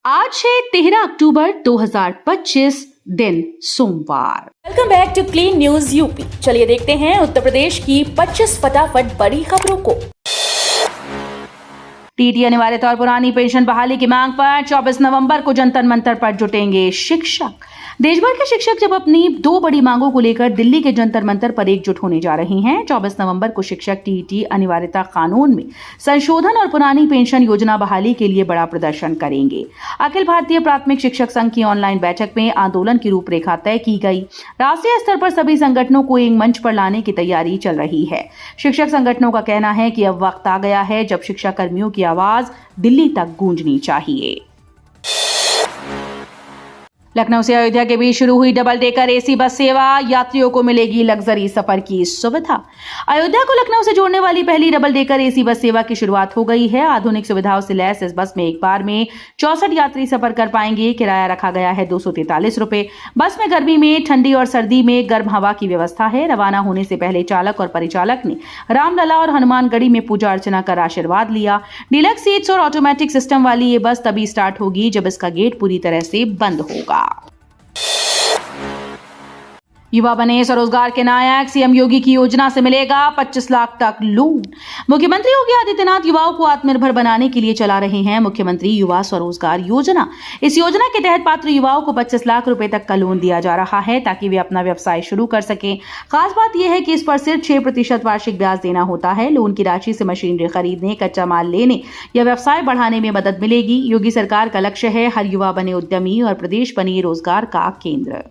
आज है 13 अक्टूबर 2025 दिन सोमवार। Welcome back to clean news UP. चलिए देखते हैं उत्तर प्रदेश की 25 फटाफट बड़ी खबरों को। टीटी अनिवार्यता और पुरानी पेंशन बहाली की मांग पर 24 नवंबर को जंतर मंतर पर जुटेंगे शिक्षक। देश भर के शिक्षक जब अपनी दो बड़ी मांगों को लेकर दिल्ली के जंतर मंतर पर एकजुट होने जा रहे हैं। 24 नवंबर को शिक्षक टीटी अनिवार्यता कानून में संशोधन और पुरानी पेंशन योजना बहाली के लिए बड़ा प्रदर्शन करेंगे। अखिल भारतीय प्राथमिक शिक्षक संघ की ऑनलाइन बैठक में आंदोलन की रूपरेखा तय की गई। राष्ट्रीय स्तर पर सभी संगठनों को एक मंच पर लाने की तैयारी चल रही है। शिक्षक संगठनों का कहना है कि अब वक्त आ गया है जब शिक्षा कर्मियों की आवाज दिल्ली तक गूंजनी चाहिए। लखनऊ से अयोध्या के बीच शुरू हुई डबल डेकर एसी बस सेवा, यात्रियों को मिलेगी लग्जरी सफर की सुविधा। अयोध्या को लखनऊ से जोड़ने वाली पहली डबल डेकर एसी बस सेवा की शुरुआत हो गई है। आधुनिक सुविधाओं से लैस इस बस में एक बार में 64 यात्री सफर कर पाएंगे। किराया रखा गया है 243 रुपए। बस में गर्मी में, ठंडी और सर्दी में गर्म हवा की व्यवस्था है। रवाना होने से पहले चालक और परिचालक ने रामलला और हनुमानगढ़ी में पूजा अर्चना कर आशीर्वाद लिया। डीलक्स सीट्स और ऑटोमेटिक सिस्टम वाली ये बस तभी स्टार्ट होगी जब इसका गेट पूरी तरह से बंद होगा। युवा बने स्वरोजगार के नायक, सीएम योगी की योजना से मिलेगा 25 लाख तक लोन। मुख्यमंत्री योगी आदित्यनाथ युवाओं को आत्मनिर्भर बनाने के लिए चला रहे हैं मुख्यमंत्री युवा स्वरोजगार योजना। इस योजना के तहत पात्र युवाओं को 25 लाख रुपए तक का लोन दिया जा रहा है ताकि वे अपना व्यवसाय शुरू कर सकें। खास बात यह है कि इस पर सिर्फ 6% वार्षिक ब्याज देना होता है। लोन की राशि से मशीनरी खरीदने, कच्चा माल लेने या व्यवसाय बढ़ाने में मदद मिलेगी। योगी सरकार का लक्ष्य है हर युवा बने उद्यमी और प्रदेश बने रोजगार का केंद्र।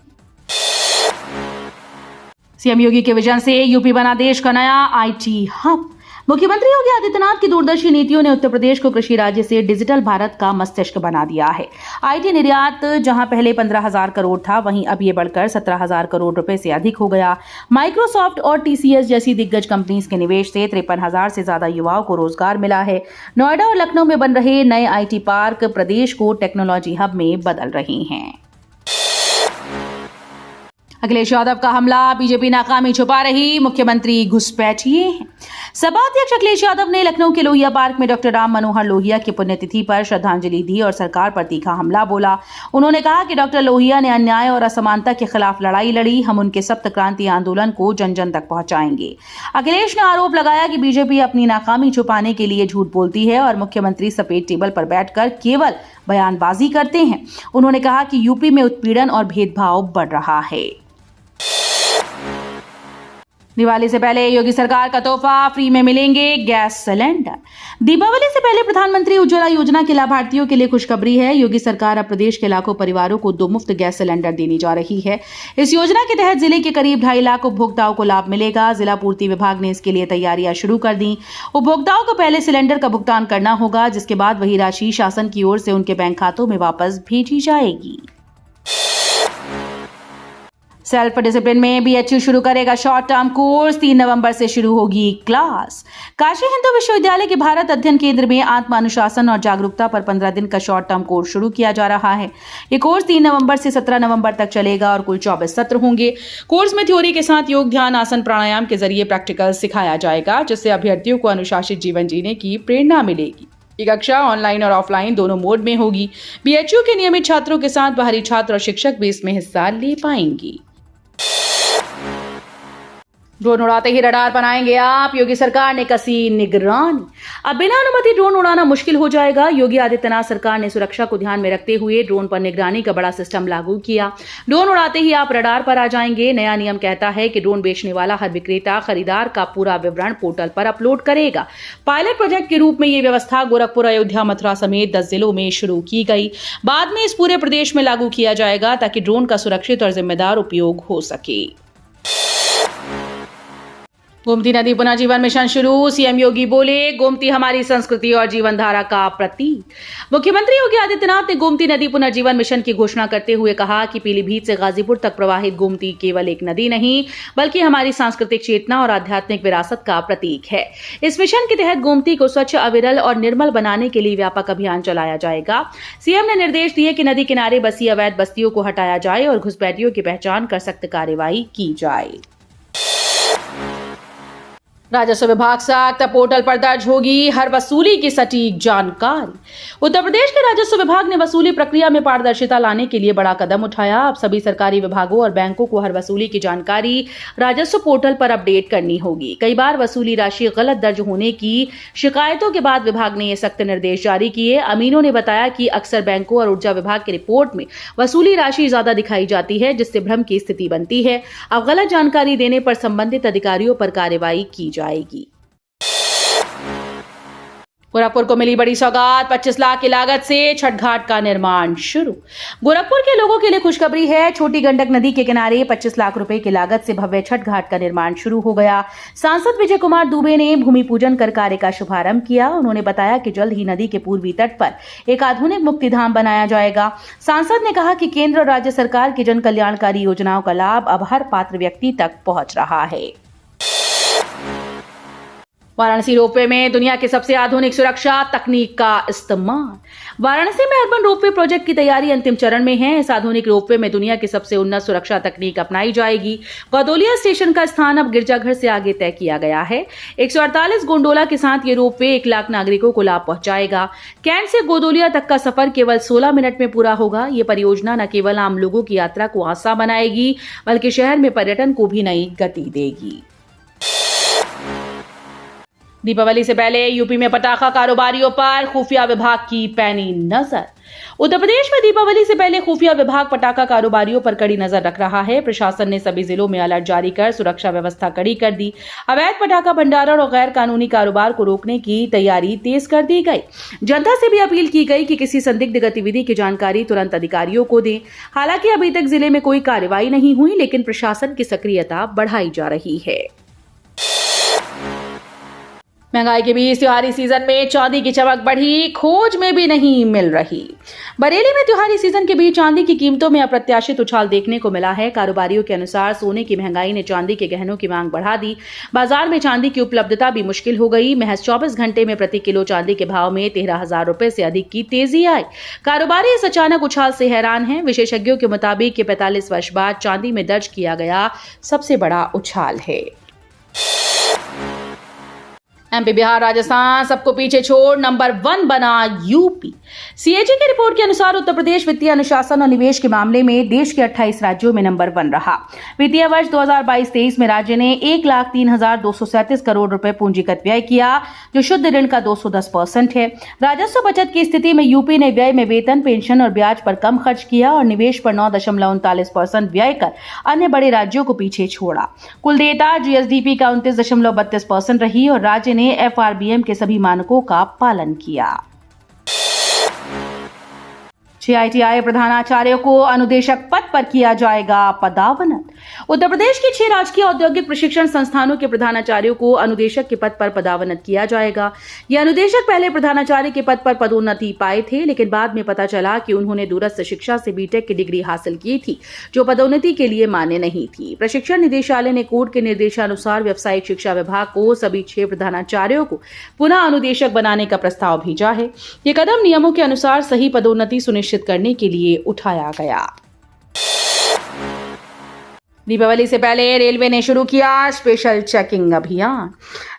सीएम योगी के विजन से यूपी बना देश का नया आईटी हब। मुख्यमंत्री योगी आदित्यनाथ की दूरदर्शी नीतियों ने उत्तर प्रदेश को कृषि राज्य से डिजिटल भारत का मस्तिष्क बना दिया है। आईटी निर्यात जहां पहले 15,000 करोड़ था, वहीं अब ये बढ़कर 17,000 करोड़ रुपए से अधिक हो गया। माइक्रोसॉफ्ट और टीसीएस जैसी दिग्गज कंपनीज के निवेश से 53,000 से ज्यादा युवाओं को रोजगार मिला है। नोएडा और लखनऊ में बन रहे नए आईटी पार्क प्रदेश को टेक्नोलॉजी हब में बदल रहे हैं। अखिलेश यादव का हमला, बीजेपी नाकामी छुपा रही, मुख्यमंत्री घुसपैठिए हैं। सपा अध्यक्ष अखिलेश यादव ने लखनऊ के लोहिया पार्क में डॉक्टर राम मनोहर लोहिया की पुण्यतिथि पर श्रद्धांजलि दी और सरकार पर तीखा हमला बोला। उन्होंने कहा कि डॉक्टर लोहिया ने अन्याय और असमानता के खिलाफ लड़ाई लड़ी। हम उनके सप्त क्रांति आंदोलन को जन जन तक पहुंचाएंगे। अखिलेश ने आरोप लगाया कि बीजेपी अपनी नाकामी छुपाने के लिए झूठ बोलती है और मुख्यमंत्री सफेद टेबल पर बैठकर केवल बयानबाजी करते हैं। उन्होंने कहा कि यूपी में उत्पीड़न और भेदभाव बढ़ रहा है। दिवाली से पहले योगी सरकार का तोहफा, फ्री में मिलेंगे गैस सिलेंडर। दीपावली से पहले प्रधानमंत्री उज्ज्वला योजना के लाभार्थियों के लिए खुशखबरी है। योगी सरकार अब प्रदेश के लाखों परिवारों को 2 मुफ्त गैस सिलेंडर देने जा रही है। इस योजना के तहत जिले के करीब 2.5 लाख उपभोक्ताओं को लाभ मिलेगा। जिला पूर्ति विभाग ने इसके लिए तैयारियां शुरू कर दी। उपभोक्ताओं को पहले सिलेंडर का भुगतान करना होगा, जिसके बाद वही राशि शासन की ओर से उनके बैंक खातों में वापस भेजी जाएगी। सेल्फ डिसिप्लिन में बीएचयू शुरू करेगा शॉर्ट टर्म कोर्स। 3 नवंबर से शुरू होगी क्लास। काशी हिंदू विश्वविद्यालय के भारत अध्ययन केंद्र में आत्म अनुशासन और जागरूकता पर 15 दिन का शॉर्ट टर्म कोर्स शुरू किया जा रहा है। ये कोर्स 3 नवंबर से 17 नवंबर तक चलेगा और कुल 24 सत्र होंगे। कोर्स में थ्योरी के साथ योग, ध्यान, आसन, प्राणायाम के जरिए प्रैक्टिकल सिखाया जाएगा, जिससे अभ्यर्थियों को अनुशासित जीवन जीने की प्रेरणा मिलेगी। ये कक्षा ऑनलाइन और ऑफलाइन दोनों मोड में होगी। बीएचयू के नियमित छात्रों के साथ बाहरी छात्र और शिक्षक भी इसमें हिस्सा ले पाएंगे। ड्रोन उड़ाते ही रडार बनाएंगे आप, योगी सरकार ने कसी निगरानी। अब बिना अनुमति ड्रोन उड़ाना मुश्किल हो जाएगा। योगी आदित्यनाथ सरकार ने सुरक्षा को ध्यान में रखते हुए ड्रोन पर निगरानी का बड़ा सिस्टम लागू किया। ड्रोन उड़ाते ही आप रडार पर आ जाएंगे। नया नियम कहता है कि ड्रोन बेचने वाला हर विक्रेता खरीदार का पूरा विवरण पोर्टल पर अपलोड करेगा। पायलट प्रोजेक्ट के रूप में ये व्यवस्था गोरखपुर, अयोध्या, मथुरा समेत 10 जिलों में शुरू की गई। बाद में इस पूरे प्रदेश में लागू किया जाएगा ताकि ड्रोन का सुरक्षित और जिम्मेदार उपयोग हो सके। गोमती नदी पुनर्जीवन मिशन शुरू, सीएम योगी बोले गोमती हमारी संस्कृति और जीवन धारा का प्रतीक। मुख्यमंत्री योगी आदित्यनाथ ने गोमती नदी पुनर्जीवन मिशन की घोषणा करते हुए कहा कि पीलीभीत से गाजीपुर तक प्रवाहित गोमती केवल एक नदी नहीं बल्कि हमारी सांस्कृतिक चेतना और आध्यात्मिक विरासत का प्रतीक है। इस मिशन के तहत गोमती को स्वच्छ, अविरल और निर्मल बनाने के लिए व्यापक अभियान चलाया जाएगा। सीएम ने निर्देश दिए कि नदी किनारे बसी अवैध बस्तियों को हटाया जाए और घुसपैठियों की पहचान कर सख्त कार्रवाई की जाए। राजस्व विभाग सख्त, पोर्टल पर दर्ज होगी हर वसूली की सटीक जानकारी। उत्तर प्रदेश के राजस्व विभाग ने वसूली प्रक्रिया में पारदर्शिता लाने के लिए बड़ा कदम उठाया। अब सभी सरकारी विभागों और बैंकों को हर वसूली की जानकारी राजस्व पोर्टल पर अपडेट करनी होगी। कई बार वसूली राशि गलत दर्ज होने की शिकायतों के बाद विभाग ने ये सख्त निर्देश जारी किए। अमीनों ने बताया कि अक्सर बैंकों और ऊर्जा विभाग की रिपोर्ट में वसूली राशि ज्यादा दिखाई जाती है, जिससे भ्रम की स्थिति बनती है। अब गलत जानकारी देने पर संबंधित अधिकारियों पर कार्रवाई की जाएगी। गोरखपुर को मिली बड़ी सौगात, 25 लाख की लागत से छठ घाट का निर्माण शुरू। गोरखपुर के लोगों के लिए खुशखबरी है। छोटी गंडक नदी के किनारे 25 लाख रुपए की लागत से भव्य छठ घाट का निर्माण शुरू हो गया। सांसद विजय कुमार दुबे ने भूमि पूजन कर कार्य का शुभारंभ किया। उन्होंने बताया कि जल्द ही नदी के पूर्वी तट पर एक आधुनिक मुक्तिधाम बनाया जाएगा। सांसद ने कहा कि केंद्र और राज्य सरकार की जन कल्याणकारी योजनाओं का लाभ अब हर पात्र व्यक्ति तक पहुंच रहा है। वाराणसी रोपवे में दुनिया की सबसे आधुनिक सुरक्षा तकनीक का इस्तेमाल। वाराणसी में अर्बन रोपवे प्रोजेक्ट की तैयारी अंतिम चरण में है। इस आधुनिक रोपवे में दुनिया की सबसे उन्नत सुरक्षा तकनीक अपनाई जाएगी। गौदोलिया स्टेशन का स्थान अब गिरजाघर से आगे तय किया गया है। 148 गोंडोला के साथ ये रोपवे 1 लाख नागरिकों को लाभ पहुंचाएगा। कैंट से गोदोलिया तक का सफर केवल 16 मिनट में पूरा होगा। ये परियोजना न केवल आम लोगों की यात्रा को आसान बनाएगी, बल्कि शहर में पर्यटन को भी नई गति देगी। दीपावली से पहले यूपी में पटाखा कारोबारियों पर खुफिया विभाग की पैनी नजर। उत्तर प्रदेश में दीपावली से पहले खुफिया विभाग पटाखा कारोबारियों पर कड़ी नजर रख रहा है। प्रशासन ने सभी जिलों में अलर्ट जारी कर सुरक्षा व्यवस्था कड़ी कर दी। अवैध पटाखा भंडारण और गैर कानूनी कारोबार को रोकने की तैयारी तेज कर दी गई। जनता से भी अपील की गई कि किसी संदिग्ध गतिविधि की जानकारी तुरंत अधिकारियों को दें। हालांकि अभी तक जिले में कोई कार्रवाई नहीं हुई, लेकिन प्रशासन की सक्रियता बढ़ाई जा रही है। महंगाई के बीच त्योहारी सीजन में चांदी की चमक बढ़ी, खोज में भी नहीं मिल रही। बरेली में त्योहारी सीजन के बीच चांदी की कीमतों में अप्रत्याशित उछाल देखने को मिला है। कारोबारियों के अनुसार सोने की महंगाई ने चांदी के गहनों की मांग बढ़ा दी। बाजार में चांदी की उपलब्धता भी मुश्किल हो गई। महज 24 घंटे में प्रति किलो चांदी के भाव में 13,000 रुपए से अधिक की तेजी आई। कारोबारी इस अचानक उछाल से हैरान हैं। विशेषज्ञों के मुताबिक ये 45 वर्ष बाद चांदी में दर्ज किया गया सबसे बड़ा उछाल है। एमपी, बिहार, राजस्थान सबको पीछे छोड़ नंबर 1 बना यूपी। सीएजी की रिपोर्ट के अनुसार उत्तर प्रदेश वित्तीय अनुशासन और निवेश के मामले में देश के 28 राज्यों में नंबर 1 रहा। वित्तीय वर्ष 2022-23 में राज्य ने 1,03,237 करोड़ रुपए पूंजीगत व्यय किया, जो शुद्ध ऋण का 210% है। राजस्व बचत की स्थिति में यूपी ने व्यय में वेतन, पेंशन और ब्याज पर कम खर्च किया और निवेश पर 9.39% व्यय कर अन्य बड़े राज्यों को पीछे छोड़ा। कुल देयता जीएसडीपी का 29.32% रही और राज्य ने एफआरबीएम के सभी मानकों का पालन किया। सीआईटीआई प्रधानाचार्य को अनुदेशक पद पर किया जाएगा पदावनत। उत्तर प्रदेश के 6 राजकीय औद्योगिक प्रशिक्षण संस्थानों के प्रधानाचार्यों को अनुदेशक के पद पर पदावनत किया जाएगा। ये अनुदेशक पहले प्रधानाचार्य के पद पर पदोन्नति पाए थे, लेकिन बाद में पता चला कि उन्होंने दूरस्थ शिक्षा से बीटेक की डिग्री हासिल की थी, जो पदोन्नति के लिए मान्य नहीं थी। प्रशिक्षण निदेशालय ने कोर्ट के निर्देशानुसार व्यावसायिक शिक्षा विभाग को सभी 6 प्रधानाचार्यों को पुनः अनुदेशक बनाने का प्रस्ताव भेजा है। ये कदम नियमों के अनुसार सही पदोन्नति सुनिश्चित करने के लिए उठाया गया। दीपावली से पहले रेलवे ने शुरू किया स्पेशल चेकिंग अभियान।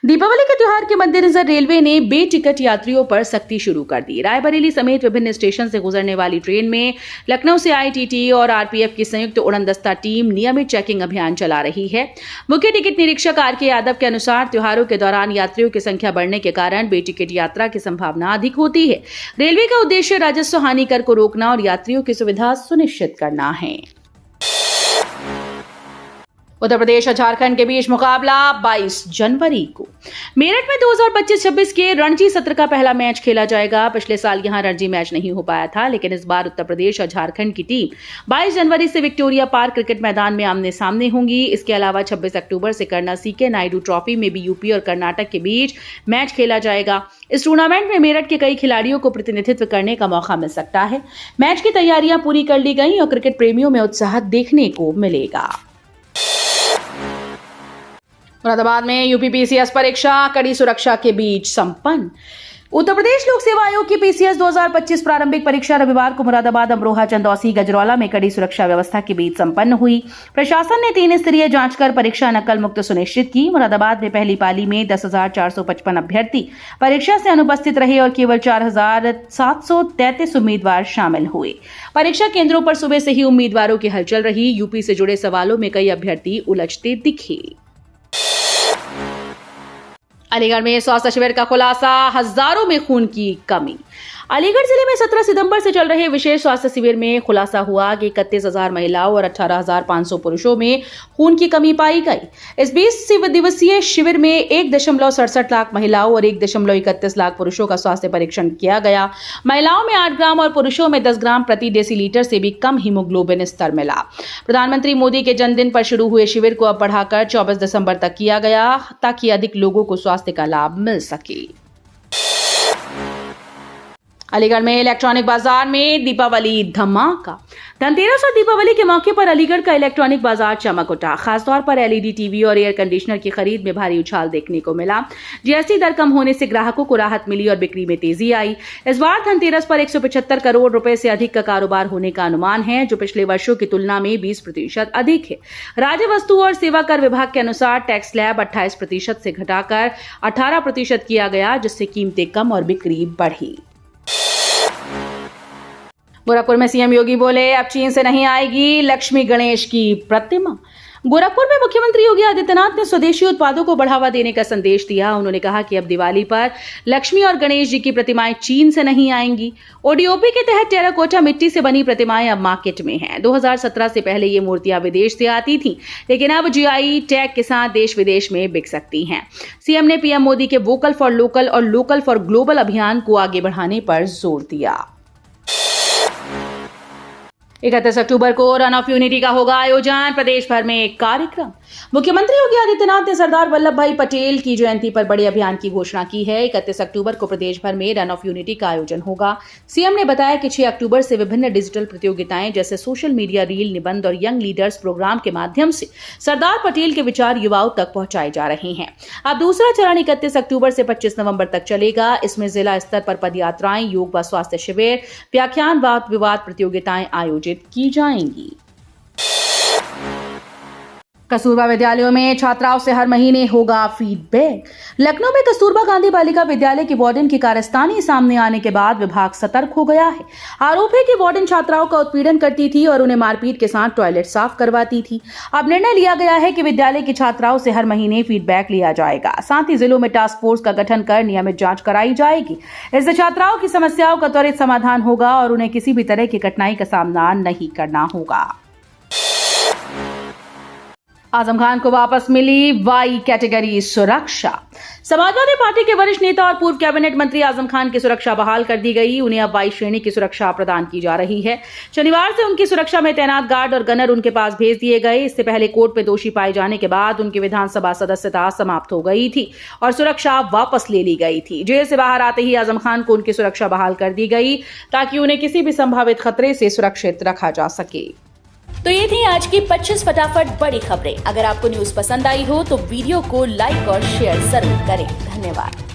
दीपावली के त्योहार के मद्देनजर रेलवे ने बेटिकट यात्रियों पर सख्ती शुरू कर दी। रायबरेली समेत विभिन्न स्टेशन से गुजरने वाली ट्रेन में लखनऊ से आईटीटी और आरपीएफ की संयुक्त उड़न दस्ता टीम नियमित चेकिंग अभियान चला रही है। मुख्य टिकट निरीक्षक आरके यादव के अनुसार त्योहारों के दौरान यात्रियों की संख्या बढ़ने के कारण बेटिकट यात्रा की संभावना अधिक होती है। रेलवे का उद्देश्य राजस्व हानि कर को रोकना और यात्रियों की सुविधा सुनिश्चित करना है। उत्तर प्रदेश और झारखंड के बीच मुकाबला 22 जनवरी को। मेरठ में 2025-26 के रणजी सत्र का पहला मैच खेला जाएगा। पिछले साल यहां रणजी मैच नहीं हो पाया था, लेकिन इस बार उत्तर प्रदेश और झारखंड की टीम 22 जनवरी से विक्टोरिया पार्क क्रिकेट मैदान में आमने सामने होंगी। इसके अलावा 26 अक्टूबर से करना सीके नायडू ट्रॉफी में भी यूपी और कर्नाटक के बीच मैच खेला जाएगा। इस टूर्नामेंट में मेरठ के कई खिलाड़ियों को प्रतिनिधित्व करने का मौका मिल सकता है। मैच की तैयारियां पूरी कर ली गई और क्रिकेट प्रेमियों में उत्साह देखने को मिलेगा। मुरादाबाद में यूपीपीसीएस परीक्षा कड़ी सुरक्षा के बीच संपन्न। उत्तर प्रदेश लोक सेवा आयोग की पीसीएस 2025 प्रारंभिक परीक्षा रविवार को मुरादाबाद, अमरोहा, चंदौसी, गजरौला में कड़ी सुरक्षा व्यवस्था के बीच संपन्न हुई। प्रशासन ने 3 स्तरीय जांच कर परीक्षा नकल मुक्त सुनिश्चित की। मुरादाबाद में पहली पाली में 10,455 अभ्यर्थी परीक्षा से अनुपस्थित रहे और केवल 4,733 उम्मीदवार शामिल हुए। परीक्षा केंद्रों पर सुबह से ही उम्मीदवारों की हलचल रही। यूपी से जुड़े सवालों में कई अभ्यर्थी उलझते दिखे। अलीगढ़ में स्वास्थ्य शिविर का खुलासा, हजारों में खून की कमी। अलीगढ़ जिले में 17 सितंबर से चल रहे विशेष स्वास्थ्य शिविर में खुलासा हुआ कि 31,000 महिलाओं और 18,500 पुरुषों में खून की कमी पाई गई। इस 20 दिवसीय शिविर में 1.67 लाख महिलाओं और 1.31 लाख पुरुषों का स्वास्थ्य परीक्षण किया गया। महिलाओं में 8 ग्राम और पुरुषों में 10 ग्राम प्रति डेसीलीटर से भी कम हीमोग्लोबिन स्तर मिला। प्रधानमंत्री मोदी के जन्मदिन पर शुरू हुए शिविर को अब बढ़ाकर 24 दिसंबर तक किया गया ताकि अधिक लोगों को स्वास्थ्य का लाभ मिल सके। अलीगढ़ में इलेक्ट्रॉनिक बाजार में दीपावली धमाका। धनतेरस और दीपावली के मौके पर अलीगढ़ का इलेक्ट्रॉनिक बाजार चमक उठा। खासतौर पर एलईडी टीवी और एयर कंडीशनर की खरीद में भारी उछाल देखने को मिला। जीएसटी दर कम होने से ग्राहकों को राहत मिली और बिक्री में तेजी आई। इस बार धनतेरस पर 175 करोड़ रुपए से अधिक का कारोबार होने का अनुमान है, जो पिछले वर्षों की तुलना में 20% अधिक है। राज्य वस्तु और सेवा कर विभाग के अनुसार टैक्स स्लैब 28% से घटाकर 18% किया गया, जिससे कीमतें कम और बिक्री बढ़ी। गोरखपुर में सीएम योगी बोले, अब चीन से नहीं आएगी लक्ष्मी गणेश की प्रतिमा। गोरखपुर में मुख्यमंत्री योगी आदित्यनाथ ने स्वदेशी उत्पादों को बढ़ावा देने का संदेश दिया। उन्होंने कहा कि अब दिवाली पर लक्ष्मी और गणेश जी की प्रतिमाएं चीन से नहीं आएंगी। ओडीओपी के तहत टेराकोटा मिट्टी से बनी प्रतिमाएं अब मार्केट में हैं। 2017 से पहले ये मूर्तियां विदेश से आती थीं, लेकिन अब जीआई टैग के साथ देश विदेश में बिक सकती हैं। सीएम ने पीएम मोदी के वोकल फॉर लोकल और लोकल फॉर ग्लोबल अभियान को आगे बढ़ाने पर जोर दिया। 31 अक्टूबर को रन ऑफ यूनिटी का होगा आयोजन, प्रदेश भर में एक कार्यक्रम। मुख्यमंत्री योगी आदित्यनाथ ने सरदार वल्लभ भाई पटेल की जयंती पर बड़े अभियान की घोषणा की है। 31 अक्टूबर को प्रदेश भर में रन ऑफ यूनिटी का आयोजन होगा। सीएम ने बताया कि 6 अक्टूबर से विभिन्न डिजिटल प्रतियोगिताएं जैसे सोशल मीडिया रील, निबंध और यंग लीडर्स प्रोग्राम के माध्यम से सरदार पटेल के विचार युवाओं तक पहुंचाए जा रहे हैं। अब दूसरा चरण 31 अक्टूबर से 25 नवंबर तक चलेगा। इसमें जिला स्तर पर पदयात्राएं, योग व स्वास्थ्य शिविर, व्याख्यान, वाद विवाद प्रतियोगिताएं आयोजित की जाएंगी। कस्तूरबा विद्यालयों में छात्राओं से हर महीने होगा फीडबैक। लखनऊ में कस्तूरबा गांधी बालिका विद्यालय की वार्डन की कारस्तानी सामने आने के बाद विभाग सतर्क हो गया है। आरोप है कि वार्डन छात्राओं का उत्पीड़न करती थी और उन्हें मारपीट के साथ टॉयलेट साफ करवाती थी। अब निर्णय लिया गया है कि विद्यालय की छात्राओं से हर महीने फीडबैक लिया जाएगा। साथ ही जिलों में टास्क फोर्स का गठन कर नियमित जांच कराई जाएगी। इससे छात्राओं की समस्याओं का त्वरित समाधान होगा और उन्हें किसी भी तरह की कठिनाई का सामना नहीं करना होगा। आजम खान को वापस मिली वाई कैटेगरी सुरक्षा। समाजवादी पार्टी के वरिष्ठ नेता और पूर्व कैबिनेट मंत्री आजम खान की सुरक्षा बहाल कर दी गई। उन्हें अब वाई श्रेणी की सुरक्षा प्रदान की जा रही है। शनिवार से उनकी सुरक्षा में तैनात गार्ड और गनर उनके पास भेज दिए गए। इससे पहले कोर्ट में दोषी पाए जाने के बाद उनकी विधानसभा सदस्यता समाप्त हो गई थी और सुरक्षा वापस ले ली गई थी। जेल से बाहर आते ही आजम खान को उनकी सुरक्षा बहाल कर दी गई ताकि उन्हें किसी भी संभावित खतरे से सुरक्षित रखा जा सके। तो ये थी आज की 25 फटाफट बड़ी खबरें। अगर आपको न्यूज पसंद आई हो तो वीडियो को लाइक और शेयर जरूर करें। धन्यवाद।